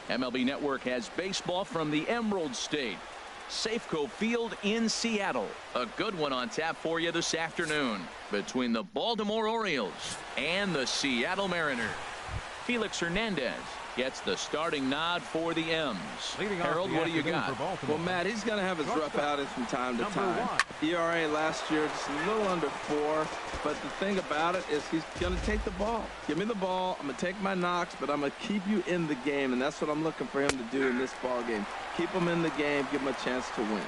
MLB Network has baseball from the Emerald State. Safeco Field in Seattle. A good one on tap for you this afternoon between the Baltimore Orioles and the Seattle Mariners. Felix Hernandez gets the starting nod for the M's. Harold, what do you got? Well, Matt, he's going to have his rough outings from time to time. ERA last year just a little under 4. But the thing about it is he's going to take the ball. Give me the ball. I'm going to take my knocks, but I'm going to keep you in the game. And that's what I'm looking for him to do in this ball game. Keep him in the game. Give him a chance to win.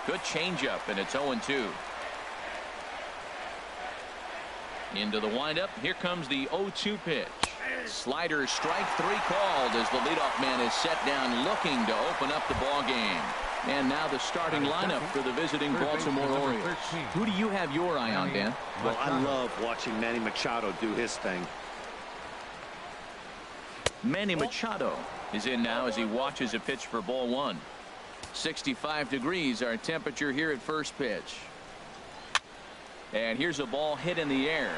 Good changeup, and it's 0-2. Into the windup. Here comes the 0-2 pitch. Slider, strike 3 called as the leadoff man is set down looking to open up the ball game. And now the starting lineup for the visiting Baltimore Orioles. Who do you have your eye on, Dan? Well, I love watching Manny Machado do his thing. Manny Machado is in now as he watches a pitch for ball 1. 65 degrees our temperature here at first pitch. And here's a ball hit in the air.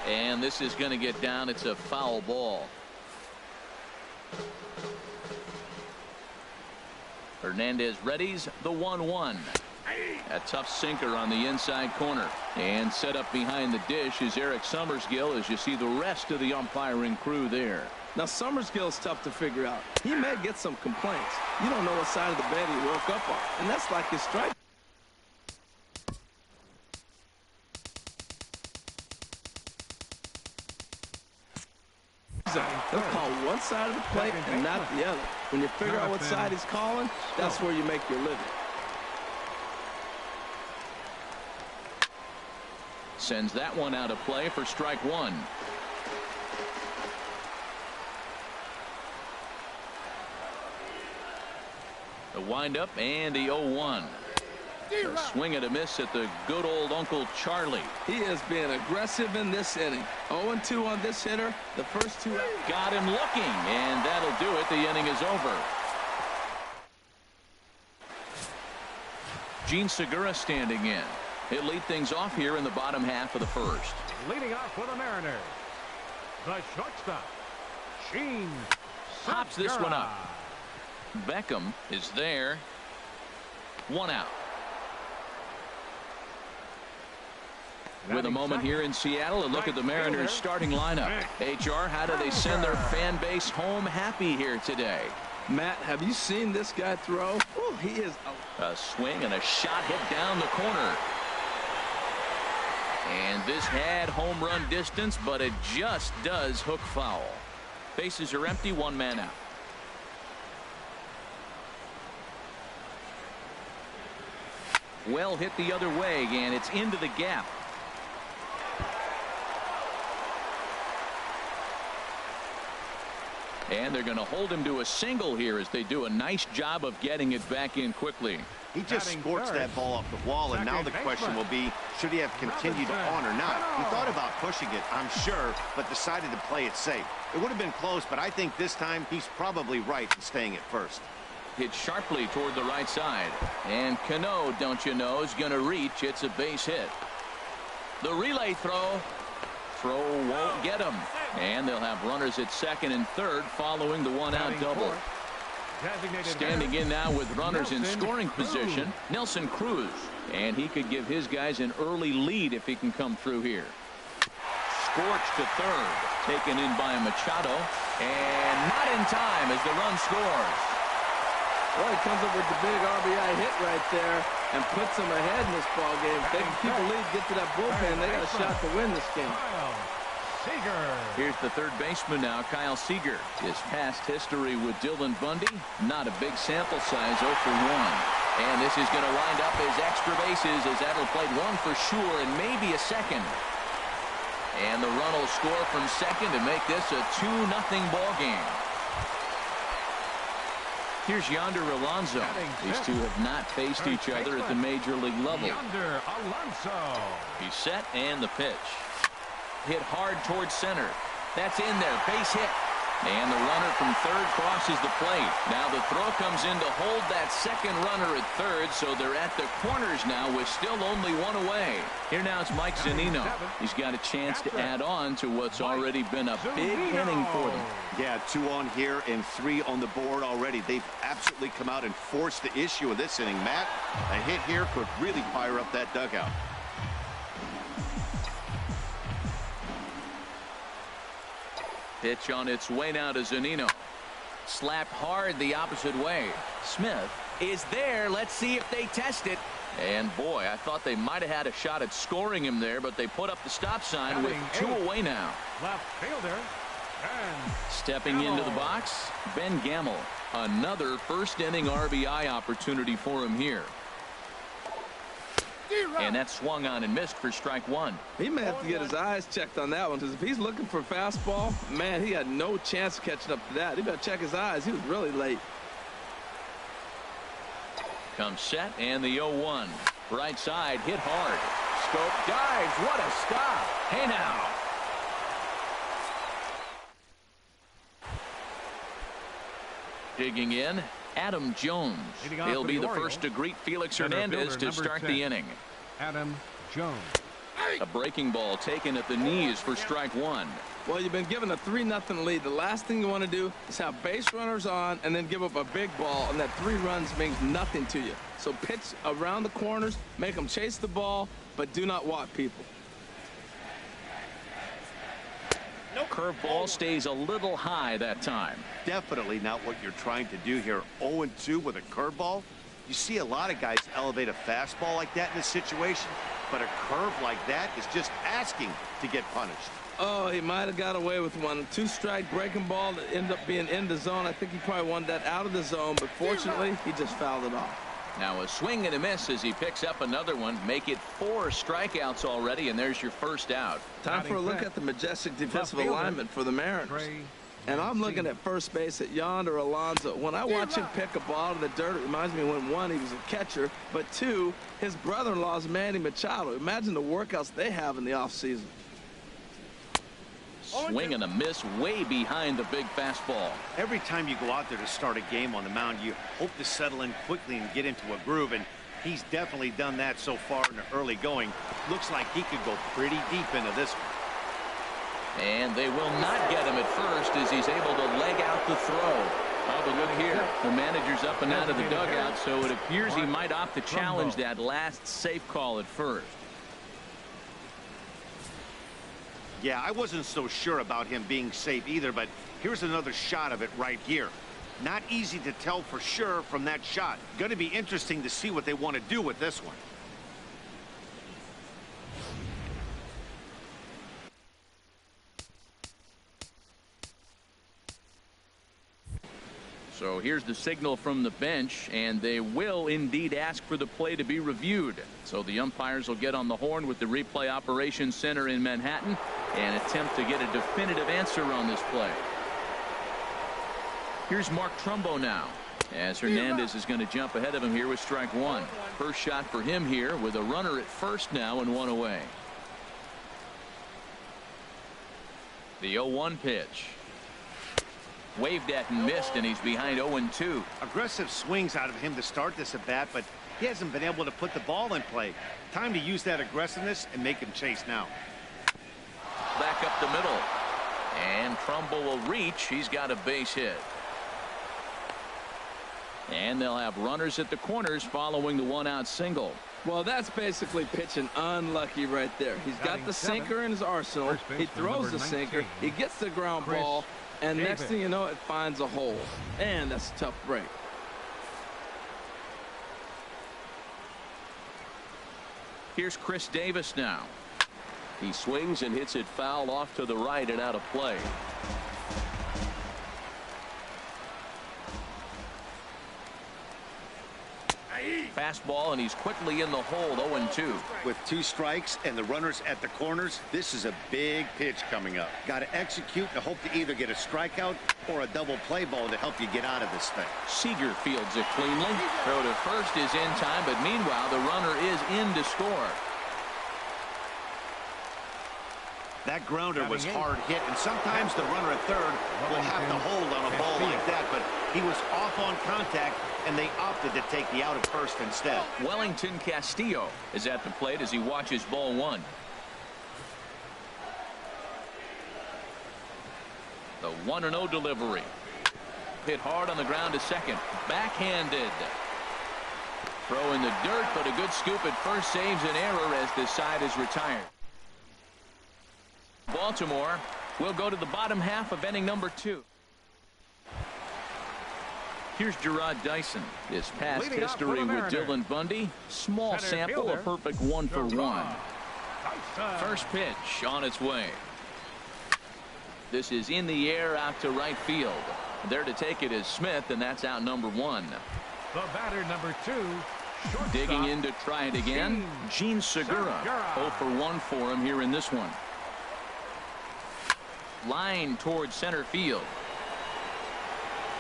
And this is going to get down. It's a foul ball. Hernandez readies the 1-1. A tough sinker on the inside corner. And set up behind the dish is Eric Summersgill as you see the rest of the umpiring crew there. Now, Summersgill is tough to figure out. He may get some complaints. You don't know what side of the bed he woke up on. And that's like his strike. He'll call one side of the plate and not the other. When you figure out what side he's calling, that's where you make your living. Sends that one out of play for strike 1. The windup and the 0-1. A swing and a miss at the good old Uncle Charlie. He is being aggressive in this inning. 0-2 on this hitter. The first 2 got him looking, and that'll do it. The inning is over. Gene Segura standing in. He'll lead things off here in the bottom half of the first. Leading off for the Mariners, the shortstop, Gene Segura. Pops this one up. Beckham is there. 1 out. With a moment here in Seattle, a look at the Mariners starting lineup. HR, how do they send their fan base home happy here today? Matt, have you seen this guy throw? Ooh, he is a swing and a shot hit down the corner. And this had home run distance, but it just does hook foul. Bases are empty, 1 man out. Well hit the other way, and it's into the gap. And they're going to hold him to a single here as they do a nice job of getting it back in quickly. He just scorched that ball off the wall, and now the question will be, should he have continued on or not? He thought about pushing it, I'm sure, but decided to play it safe. It would have been close, but I think this time he's probably right in staying at first. Hit sharply toward the right side. And Cano, don't you know, is going to reach. It's a base hit. The relay throw. Throw won't get him. And they'll have runners at second and third following the 1-out double. Standing in now with runners in scoring position, Nelson Cruz. And he could give his guys an early lead if he can come through here. Scorched to third. Taken in by Machado. And not in time as the run scores. Well, he comes up with the big RBI hit right there and puts them ahead in this ball game. If they can keep a lead, get to that bullpen, they got a shot to win this game. Here's the third baseman now, Kyle Seager. His past history with Dylan Bundy, not a big sample size, 0 for 1. And this is going to wind up as extra bases as that'll play 1 for sure and maybe a second. And the run will score from second to make this a 2-0 ball game. Here's Yonder Alonso. These two have not faced each other at the major league level. Yonder Alonso. He's set and the pitch. Hit hard towards center. That's in there. Base hit. And the runner from third crosses the plate. Now the throw comes in to hold that second runner at third, so they're at the corners now with still only one away. Here now it's Mike Zunino. He's got a chance to add on to what's already been a big inning for them. Yeah, 2 on here and 3 on the board already. They've absolutely come out and forced the issue in this inning. Matt, a hit here could really fire up that dugout. Pitch on its way now to Zunino. Slapped hard the opposite way. Smith is there. Let's see if they test it. And boy, I thought they might have had a shot at scoring him there, but they put up the stop sign with 2 away now. Left fielder. Stepping into the box, Ben Gamble. Another first inning RBI opportunity for him here. And that swung on and missed for strike 1. He may have to get his eyes checked on that one, because if he's looking for fastball, man, he had no chance of catching up to that. He better check his eyes. He was really late. Comes set and the 0-1. Right side hit hard. Scope dives. What a stop. Hey now. Digging in, Adam Jones. He'll be the first to greet Felix Hernandez to start the inning. Adam Jones. A breaking ball taken at the knees for strike 1. Well, you've been given a 3-0 lead. The last thing you want to do is have base runners on and then give up a big ball, and that 3 runs means nothing to you. So pitch around the corners, make them chase the ball, but do not walk people. Curveball stays a little high that time. Definitely not what you're trying to do here. 0-2 with a curveball. You see a lot of guys elevate a fastball like that in this situation, but a curve like that is just asking to get punished. Oh, he might have got away with one. 2-strike breaking ball that ended up being in the zone. I think he probably wanted that out of the zone, but fortunately, he just fouled it off. Now a swing and a miss as he picks up another one. Make it 4 strikeouts already, and there's your first out. Time for a look at the majestic defensive alignment for the Mariners. And I'm looking at first base at Yonder Alonso. When I watch him pick a ball out of the dirt, it reminds me when 1, he was a catcher, but 2, his brother-in-law is Manny Machado. Imagine the workouts they have in the offseason. Swing and a miss way behind the big fastball. Every time you go out there to start a game on the mound, you hope to settle in quickly and get into a groove, and he's definitely done that so far in the early going. Looks like he could go pretty deep into this one. And they will not get him at first as he's able to leg out the throw. Oh, but look here. The manager's up and out of the dugout, so it appears he might opt to challenge that last safe call at first. Yeah, I wasn't so sure about him being safe either, but here's another shot of it right here. Not easy to tell for sure from that shot. Going to be interesting to see what they want to do with this one. So here's the signal from the bench, and they will indeed ask for the play to be reviewed. So the umpires will get on the horn with the replay operations center in Manhattan and attempt to get a definitive answer on this play. Here's Mark Trumbo now, as Hernandez is going to jump ahead of him here with strike 1. First shot for him here with a runner at first now and 1 away. The 0-1 pitch. Waved at and missed, and he's behind 0-2. Aggressive swings out of him to start this at bat, but he hasn't been able to put the ball in play. Time to use that aggressiveness and make him chase now. Back up the middle, and Trumbull will reach. He's got a base hit. And they'll have runners at the corners following the 1-out single. Well, that's basically pitching unlucky right there. He's got the sinker in his arsenal. He throws the sinker. He gets the ground ball. And next thing you know, it finds a hole. And that's a tough break. Here's Chris Davis now. He swings and hits it foul off to the right and out of play. Fastball, and he's quickly in the hole. 0-2. With 2 strikes and the runners at the corners, this is a big pitch coming up. Got to execute and hope to either get a strikeout or a double play ball to help you get out of this thing. Seager fields it cleanly. Throw to first is in time, but meanwhile the runner is in to score. That grounder was hard hit, and sometimes the runner at third will have to hold on a ball like that, but he was off on contact, and they opted to take the out at first instead. Wellington Castillo is at the plate as he watches ball one. The 1-0 delivery. Hit hard on the ground to second. Backhanded. Throw in the dirt, but a good scoop at first saves an error as this side is retired. Baltimore will go to the bottom half of inning number 2. Here's Gerard Dyson. His past history with Dylan Bundy. Small sample, a perfect 1-for-1. First pitch on its way. This is in the air out to right field. There to take it is Smith, and that's out number 1. The batter number 2. Digging in to try it again. Gene Segura. 0-for-1 for him here in this one. Line towards center field.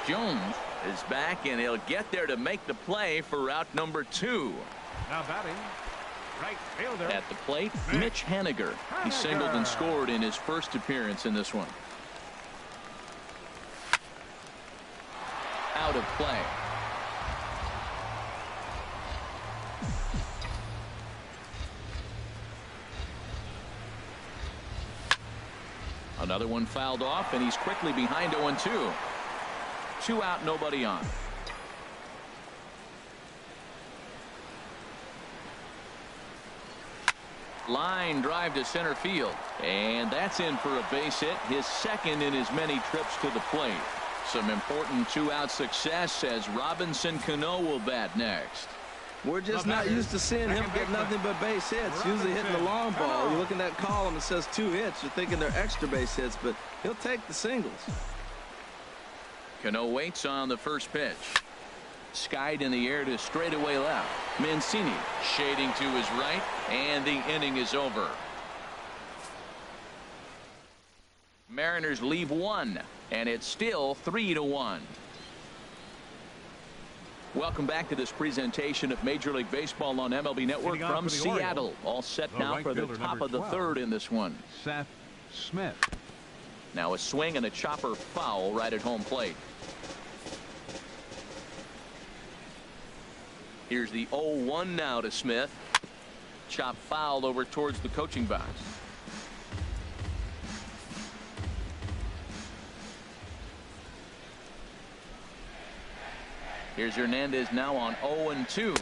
Jones is back, and he'll get there to make the play for route number 2. Now batting, right fielder. At the plate, Mitch Haniger. He singled and scored in his first appearance in this one. Out of play. Another one fouled off, and he's quickly behind 0-2. 2 out, nobody on. Line drive to center field, and that's in for a base hit, his second in his many trips to the plate. Some important 2-out success as Robinson Cano will bat next. We're just not used to seeing him get nothing but base hits. Usually hitting the long ball. You look in that column, it says 2 hits. You're thinking they're extra base hits, but he'll take the singles. Cano waits on the first pitch. Skied in the air to straightaway left. Mancini shading to his right, and the inning is over. Mariners leave 1, and it's still 3-1. Welcome back to this presentation of Major League Baseball on MLB Network from Seattle. All set now for the top of the 3rd in this one. Seth Smith. Now a swing and a chopper foul right at home plate. Here's the 0-1 now to Smith. Chop foul over towards the coaching box. Here's Hernandez now on 0-2.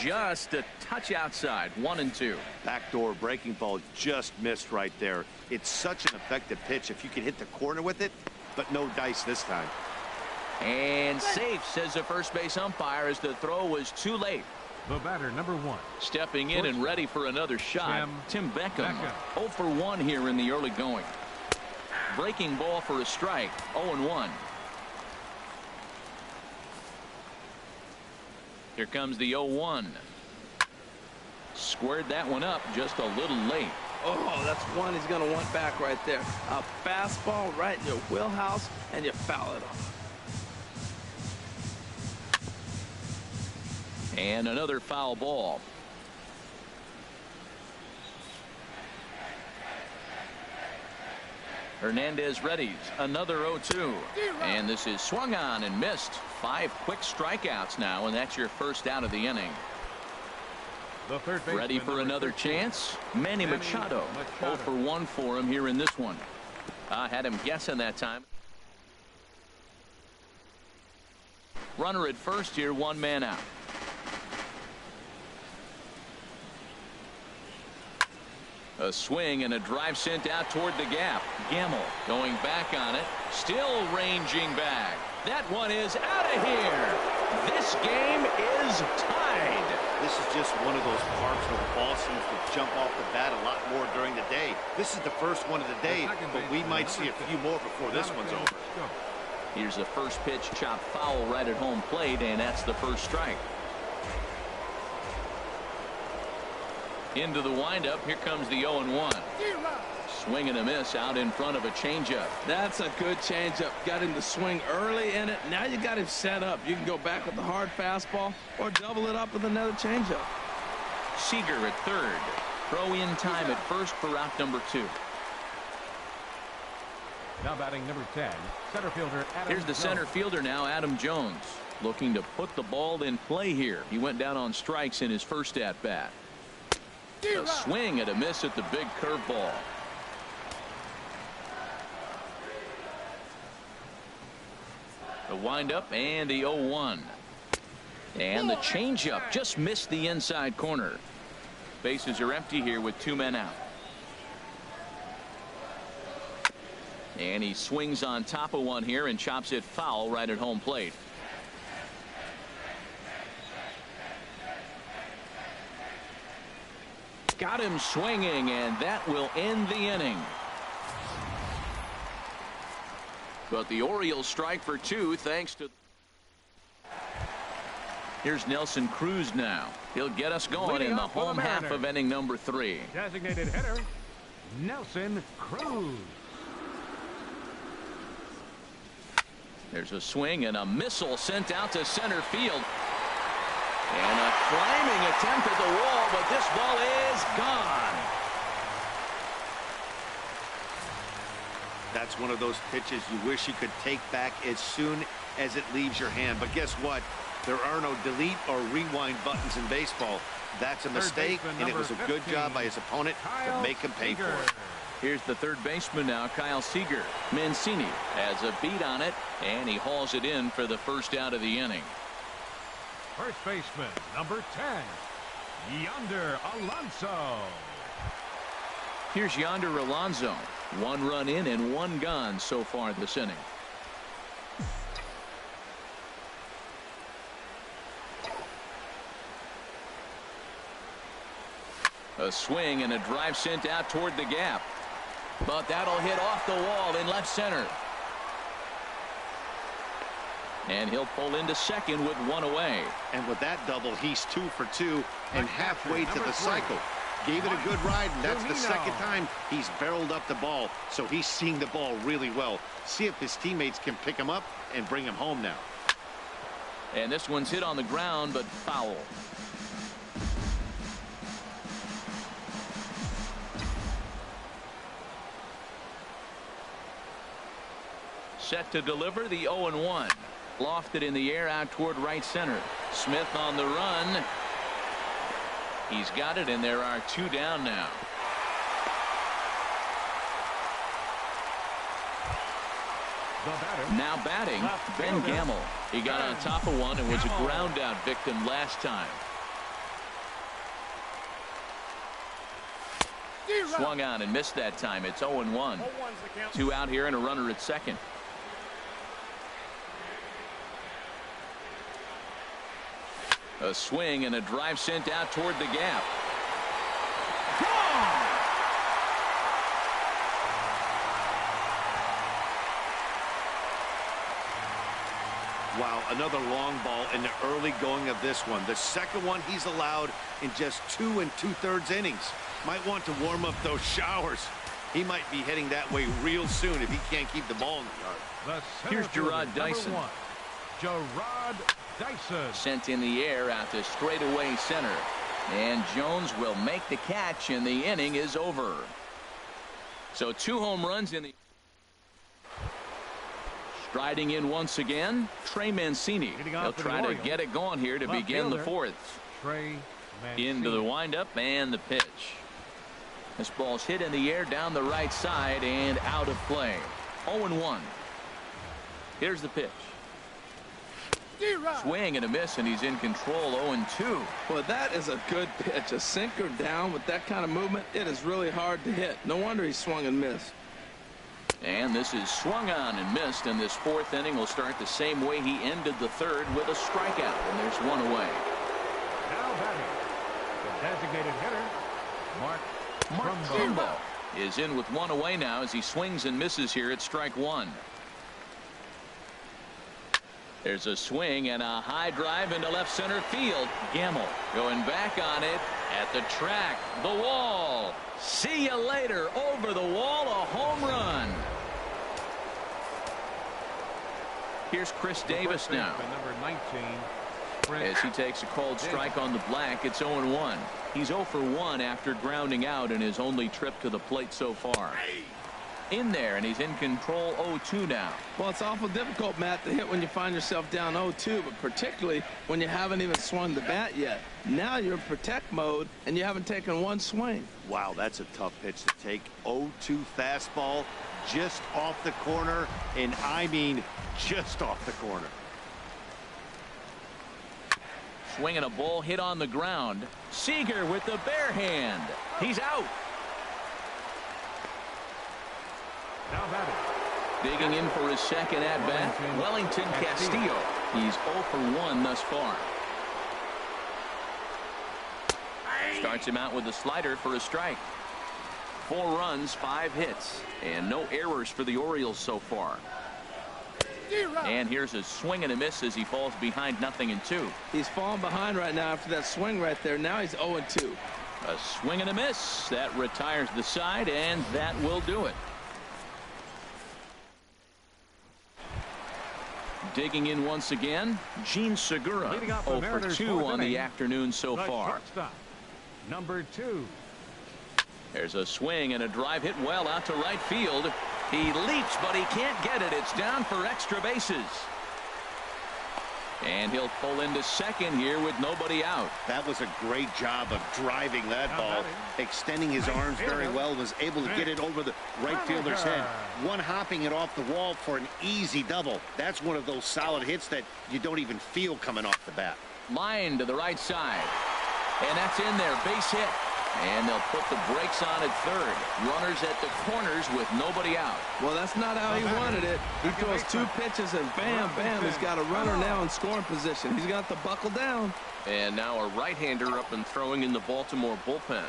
Just a touch outside. 1-2. Backdoor breaking ball just missed right there. It's such an effective pitch if you can hit the corner with it, but no dice this time. And safe, says the first base umpire, as the throw was too late. The batter number 1. Stepping in and ready for another shot, Tim Beckham. 0-for-1 here in the early going. Breaking ball for a strike. 0-1. Here comes the 0-1. Squared that one up just a little late. Oh, that's one he's going to want back right there. A fastball right in your wheelhouse, and you foul it off. And another foul ball. Hernandez readies another 0-2, and this is swung on and missed. 5 quick strikeouts now, and that's your first out of the inning. Ready for another chance. Manny Machado. 0-for-1 for him here in this one. I had him guessing that time. Runner at first here, 1 man out. A swing and a drive sent out toward the gap. Gamble going back on it. Still ranging back. That one is out of here. This game is tied. This is just one of those parks where the ball seems to jump off the bat a lot more during the day. This is the first one of the day, but we might see a few more before this one's over. Here's a first pitch chop foul right at home plate, and that's the first strike. Into the windup. Here comes the 0-1. Swing and a miss out in front of a changeup. That's a good changeup. Got him to swing early in it. Now you got him set up. You can go back with the hard fastball or double it up with another changeup. Seager at third. Throw in time at first for route number 2. Now batting number 10, center fielder Adam Here's the Jones. center fielder now, Adam Jones, looking to put the ball in play here. He went down on strikes in his first at bat. A swing and a miss at the big curveball. The windup and the 0-1. And the changeup just missed the inside corner. Bases are empty here with 2 men out. And he swings on top of one here and chops it foul right at home plate. Got him swinging, and that will end the inning. But the Orioles strike for 2 thanks to... Here's Nelson Cruz now. He'll get us going Leading in the off for the home half Mariners. of inning number 3. Designated hitter, Nelson Cruz. There's a swing and a missile sent out to center field. And a climbing attempt at the wall, but this ball is gone. That's one of those pitches you wish you could take back as soon as it leaves your hand. But guess what? There are no delete or rewind buttons in baseball. That's a mistake, and it was a good job by his opponent to make him pay for it. Here's the third baseman now, Kyle Seager. Mancini has a beat on it, and he hauls it in for the first out of the inning. First baseman, number 10, Yonder Alonso. Here's Yonder Alonso. 1 run in and 1 gone so far this inning. A swing and a drive sent out toward the gap. But that'll hit off the wall in left center. And he'll pull into second with 1 away. And with that double, he's 2 for 2 and halfway to the cycle. Gave it a good ride, and that's the second time he's barreled up the ball. So he's seeing the ball really well. See if his teammates can pick him up and bring him home now. And this one's hit on the ground, but foul. Set to deliver the 0-1. Lofted in the air out toward right center. Smith on the run. He's got it, and there are 2 down now. Now batting, Ben Gamble. He got on top of one and was a ground out victim last time. Swung on and missed that time. It's 0-1. 2 out here and a runner at second. A swing and a drive sent out toward the gap. Gone! Wow, another long ball in the early going of this one. The second one he's allowed in just 2 2/3 innings. Might want to warm up those showers. He might be heading that way real soon if he can't keep the ball in the yard. Here's Gerard Dyson. Gerard Dyson. Sent in the air out to straightaway center. And Jones will make the catch, and the inning is over. So 2 home runs in the... Striding in once again, Trey Mancini. He'll try to get it going here to begin the 4th. Trey Mancini. Into the windup and the pitch. This ball's hit in the air down the right side and out of play. 0-1. Here's the pitch. Swing and a miss, and he's in control. 0-2. Well, that is a good pitch. A sinker down with that kind of movement, it is really hard to hit. No wonder he swung and missed. And this is swung on and missed, and this 4th inning will start the same way he ended the 3rd with a strikeout, and there's 1 away. Now batting, the designated hitter, Mark Trumbo is in with 1 away now as he swings and misses here at strike 1. There's a swing and a high drive into left center field. Gamble going back on it at the track. The wall. See you later. Over the wall. A home run. Here's Chris Davis now. Number 19, As he takes a called strike on the black, it's 0-1. He's 0 for 1 after grounding out in his only trip to the plate so far. In there, and he's in control. 0-2 now. Well, it's awful difficult, Matt, to hit when you find yourself down 0-2, but particularly when you haven't even swung the bat yet. Now you're in protect mode, and you haven't taken one swing. Wow, that's a tough pitch to take. 0-2 fastball just off the corner, and I mean just off the corner. Swinging a ball hit on the ground. Seager with the bare hand. He's out. Now batting. Digging in for his second at-bat, Wellington Castillo. He's 0 for 1 thus far. Starts him out with a slider for a strike. 4 runs, 5 hits, and no errors for the Orioles so far. And here's a swing and a miss as he falls behind 0-2. He's falling behind right now after that swing right there. Now he's 0-2. A swing and a miss. That retires the side, and that will do it. Digging in once again, Gene Segura. 0 for 2 on the afternoon so far. Shortstop, number 2. There's a swing and a drive hit well out to right field. He leaps, but he can't get it. It's down for extra bases. And he'll pull into second here with nobody out. That was a great job of driving that ball, extending his arms very well, was able to get it over the right fielder's head. One hopping it off the wall for an easy double. That's one of those solid hits that you don't even feel coming off the bat. Line to the right side. And that's in there. Base hit. And they'll put the brakes on at third. Runners at the corners with nobody out. Well, that's not how he wanted it. He throws 2 pitches and bam, bam, he's got a runner now in scoring position. He's got to buckle down. And now a right-hander up and throwing in the Baltimore bullpen.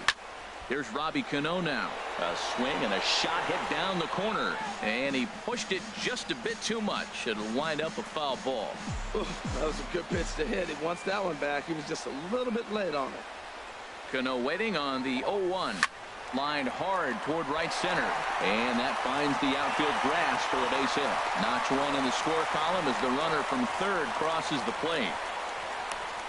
Here's Robbie Cano now. A swing and a shot hit down the corner. And he pushed it just a bit too much. It'll wind up a foul ball. Oof, that was a good pitch to hit. He wants that one back. He was just a little bit late on it. Cano waiting on the 0-1. Lined hard toward right center. And that finds the outfield grass for a base hit. Notch 1 in the score column as the runner from third crosses the plate.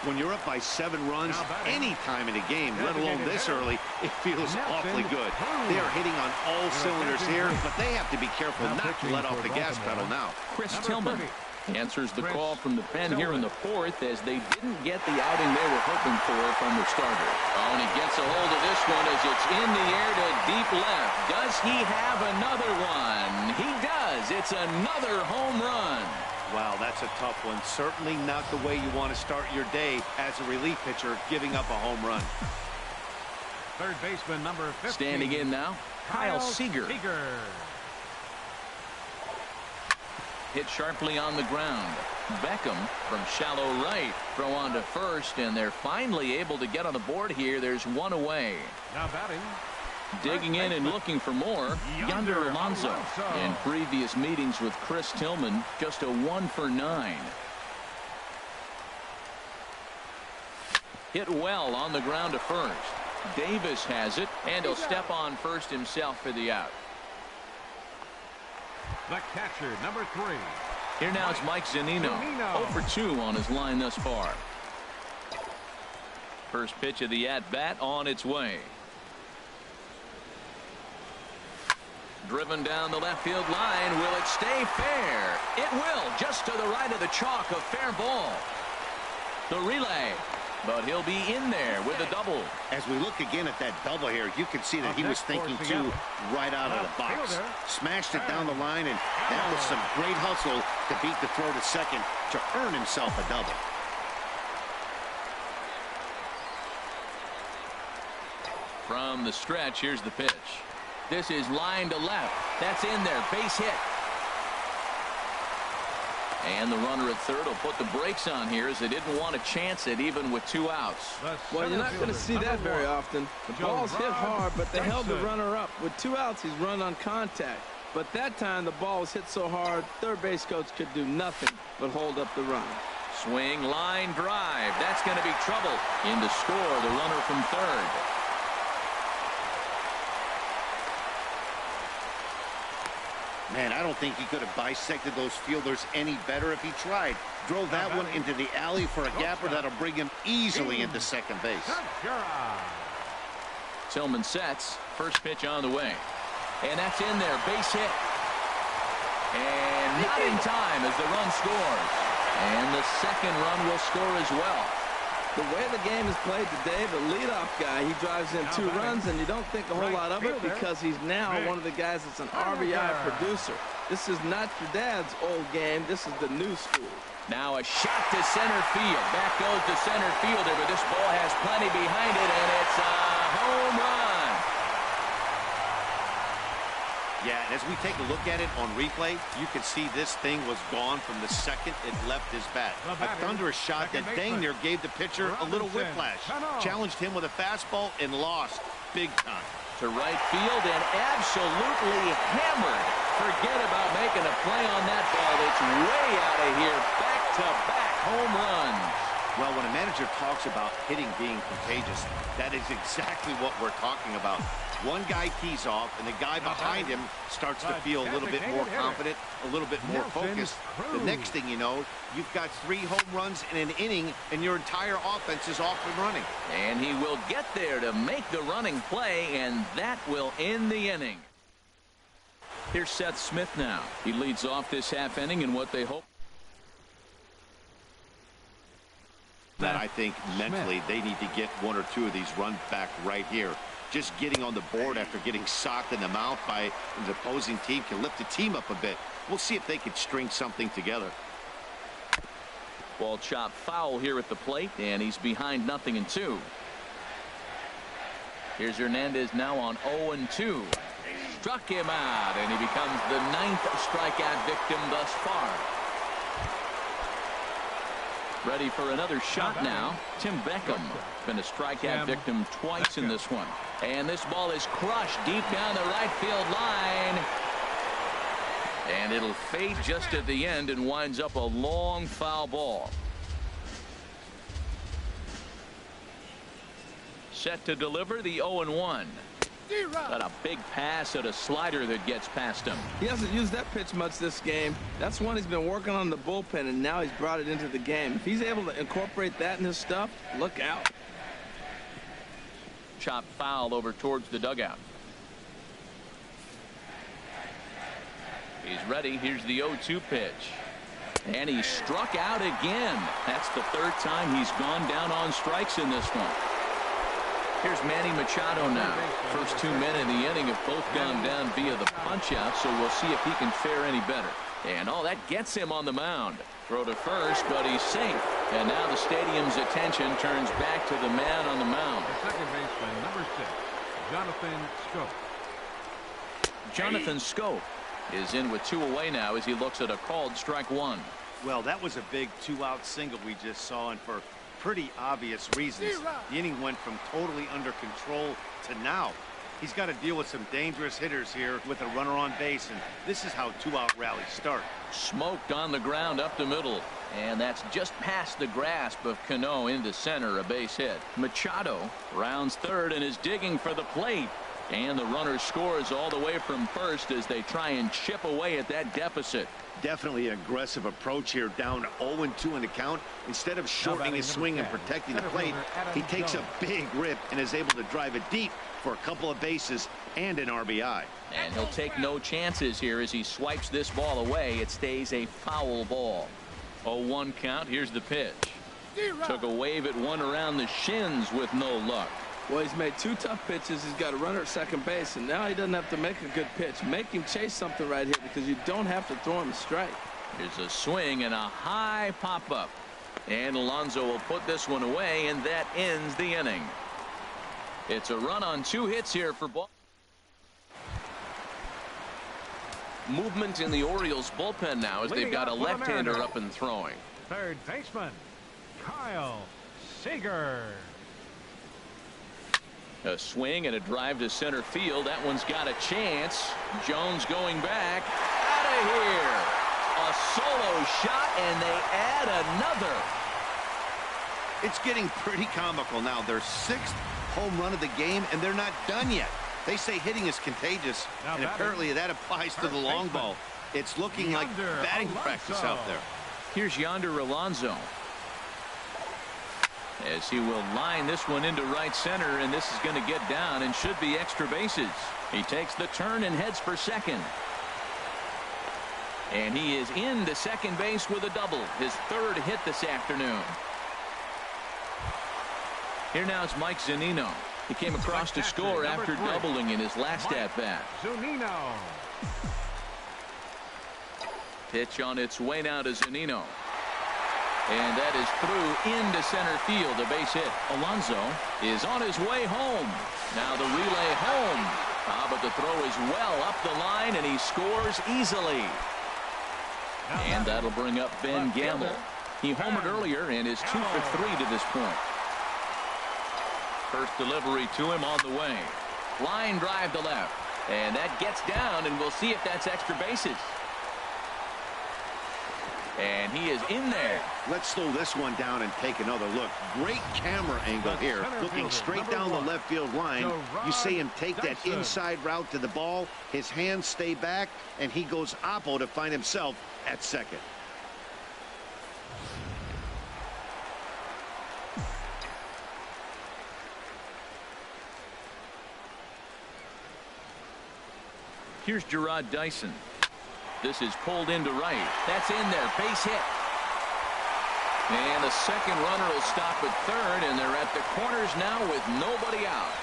When you're up by 7 runs any time in a game, let alone this early, it feels awfully good. They are hitting on all cylinders here, but they have to be careful not to let off the gas pedal now. Chris Tillman answers the call from the pen here in the 4th as they didn't get the outing they were hoping for from the starter. Oh, and he gets a hold of this one as it's in the air to deep left. Does he have another one? He does. It's another home run. Wow, that's a tough one. Certainly not the way you want to start your day as a relief pitcher, giving up a home run. Third baseman number 15. Standing in now, Kyle Seager. Hit sharply on the ground. Beckham from shallow right. Throw on to first, and they're finally able to get on the board here. There's one away. Now batting. Digging in and looking for more, Yonder Alonso. In previous meetings with Chris Tillman, just a 1 for 9. Hit well on the ground to first. Davis has it, and he'll step on first himself for the out. The catcher, number 3. Here now is Mike Zunino. 0 for 2 on his line thus far. First pitch of the at-bat on its way. Driven down the left field line. Will it stay fair? It will. Just to the right of the chalk. A fair ball. The relay. But he'll be in there with a double. As we look again at that double here, you can see that he was thinking too right out of the box. Smashed it down the line, and that was some great hustle to beat the throw to second to earn himself a double. From the stretch, here's the pitch. This is line to left. That's in there. Base hit. And the runner at third will put the brakes on here as they didn't want to chance it even with 2 outs. Well, you're not going to see that very often. The ball's hit hard, but they held the runner up. With 2 outs, he's run on contact. But that time, the ball was hit so hard, third base coach could do nothing but hold up the run. Swing, line, drive. That's going to be trouble. In to score, the runner from third. Man, I don't think he could have bisected those fielders any better if he tried. Drove that one into the alley for a gapper that'll bring him easily into second base. Tillman sets. First pitch on the way. And that's in there. Base hit. And not in time as the run scores. And the second run will score as well. The way the game is played today, the leadoff guy, he drives in 2 runs, and you don't think a whole lot of it because he's now one of the guys that's an RBI producer. This is not your dad's old game. This is the new school. Now a shot to center field. Back goes the center fielder, but this ball has plenty behind it, and it's a home run. Yeah, and as we take a look at it on replay, you can see this thing was gone from the second it left his bat. A thunderous shot that dang near gave the pitcher a little whiplash. Challenged him with a fastball and lost big time. To right field and absolutely hammered. Forget about making a play on that ball. It's way out of here. Back-to-back home runs. Well, when a manager talks about hitting being contagious, that is exactly what we're talking about. One guy tees off, and the guy behind him starts to feel a little bit more confident, a little bit more focused. The next thing you know, you've got 3 home runs in an inning, and your entire offense is off and running. And he will get there to make the running play, and that will end the inning. Here's Seth Smith now. He leads off this half inning in what they hope. That I think mentally they need to get 1 or 2 of these runs back right here. Just getting on the board after getting socked in the mouth by an opposing team can lift the team up a bit. We'll see if they can string something together. Ball chopped foul here at the plate, and he's behind 0-2. Here's Hernandez now on 0-2. Struck him out, and he becomes the 9th strikeout victim thus far. Ready for another shot now. Tim Beckham been a strikeout victim twice in this one. And this ball is crushed deep down the right field line. And it'll fade just at the end and winds up a long foul ball. Set to deliver the 0-1. Got a big pass at a slider that gets past him. He hasn't used that pitch much this game. That's one he's been working on in the bullpen, and now he's brought it into the game. If he's able to incorporate that in his stuff, look out. Chop foul over towards the dugout. He's ready. Here's the 0-2 pitch. And he struck out again. That's the 3rd time he's gone down on strikes in this one. Here's Manny Machado now. First 2 men in the inning have both gone down via the punch-out, so we'll see if he can fare any better. And that gets him on the mound. Throw to first, but he's safe. And now the stadium's attention turns back to the man on the mound. Second baseman, number 6, Jonathan Schoop. Jonathan Schoop is in with 2 away now as he looks at a called strike 1. Well, that was a big 2-out single we just saw, and for pretty obvious reasons. The inning went from totally under control to now. He's got to deal with some dangerous hitters here with a runner on base, and this is how 2-out rallies start. Smoked on the ground up the middle, and that's just past the grasp of Cano into center, a base hit. Machado rounds 3rd and is digging for the plate, and the runner scores all the way from first as they try and chip away at that deficit. Definitely an aggressive approach here, down 0-2 in the count. Instead of shortening his swing and protecting the plate, he takes a big rip and is able to drive it deep for a couple of bases and an RBI. And he'll take no chances here as he swipes this ball away. It stays a foul ball. 0-1 count. Here's the pitch. Took a wave at one around the shins with no luck. Well, he's made 2 tough pitches. He's got a runner at second base, and now he doesn't have to make a good pitch. Make him chase something right here because you don't have to throw him a strike. Here's a swing and a high pop-up. And Alonso will put this one away, and that ends the inning. It's a run on 2 hits here for ball. Movement in the Orioles bullpen now as they've got a left-hander up and throwing. Third baseman, Kyle Seager. A swing and a drive to center field. That one's got a chance. Jones going back. Out of here. A solo shot, and they add another. It's getting pretty comical now. Their 6th home run of the game, and they're not done yet. They say hitting is contagious, Now and apparently that applies to the long ball. It's looking like batting practice out there. Here's Yonder Alonso, as he will line this one into right center, and this is going to get down and should be extra bases. He takes the turn and heads for second. And he is into second base with a double, his third hit this afternoon. Here now is Mike Zunino. He came across to score after doubling in his last at-bat. Zunino. Pitch on its way now to Zunino. And that is through into center field, a base hit. Alonso is on his way home. Now the relay home. But the throw is well up the line, and he scores easily. And that'll bring up Ben Gamble. He homered earlier and is 2 for 3 to this point. First delivery to him on the way. Line drive to left. And that gets down, and we'll see if that's extra bases. And he is in there. Let's slow this one down and take another look. Great camera angle here, looking straight down the left field line. You see him take that inside route to the ball. His hands stay back, and he goes oppo to find himself at second. Here's Gerard Dyson. This is pulled into right. That's in there. Base hit. And the second runner will stop at third, and they're at the corners now with nobody out.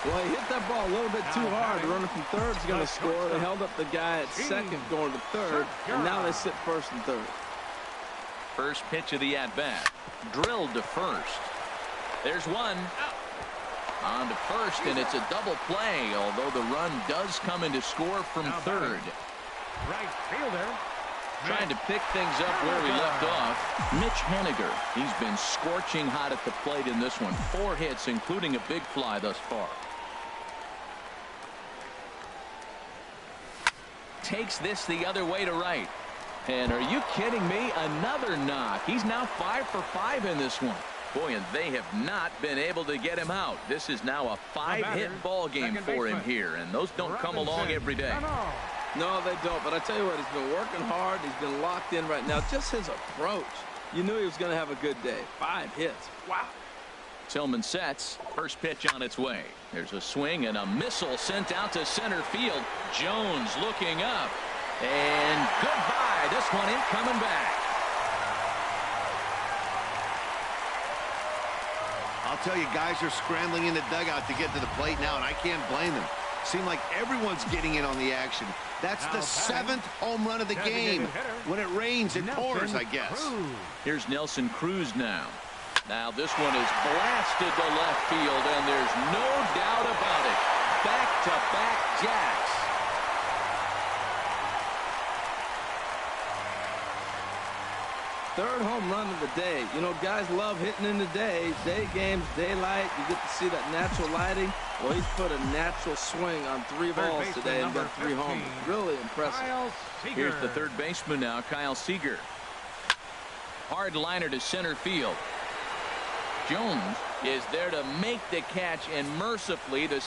Well, he hit that ball a little bit too hard. The runner from third is going to score. They held up the guy at second going to third, and now they sit first and third. First pitch of the at-bat. Drilled to first. There's one. On to first, and it's a double play, although the run does come in to score from third. Right fielder. Trying to pick things up where we left off. Mitch Haniger. He's been scorching hot at the plate in this one. 4 hits, including a big fly thus far. Takes this the other way to right. And are you kidding me? Another knock. He's now 5 for 5 in this one. Boy, and they have not been able to get him out. This is now a 5-hit ball game for him here, and those don't come along every day. No, they don't. But I tell you what, he's been working hard. He's been locked in right now. Just his approach. You knew he was going to have a good day. 5 hits. Wow. Tillman sets. First pitch on its way. There's a swing and a missile sent out to center field. Jones looking up. And goodbye. This one ain't coming back. I'll tell you, guys are scrambling in the dugout to get to the plate now, and I can't blame them. Seems like everyone's getting in on the action. That's the 7th home run of the game. When it rains, it pours, I guess. Here's Nelson Cruz now. Now this one is blasted to left field, and there's no doubt about it. Back-to-back jacks. Third home run of the day. You know, guys love hitting in the day. Day games, daylight. You get to see that natural lighting. Well, he's put a natural swing on 3 balls today and got 3 homers. Really impressive. Here's the third baseman now, Kyle Seager. Hard liner to center field. Jones is there to make the catch, and mercifully the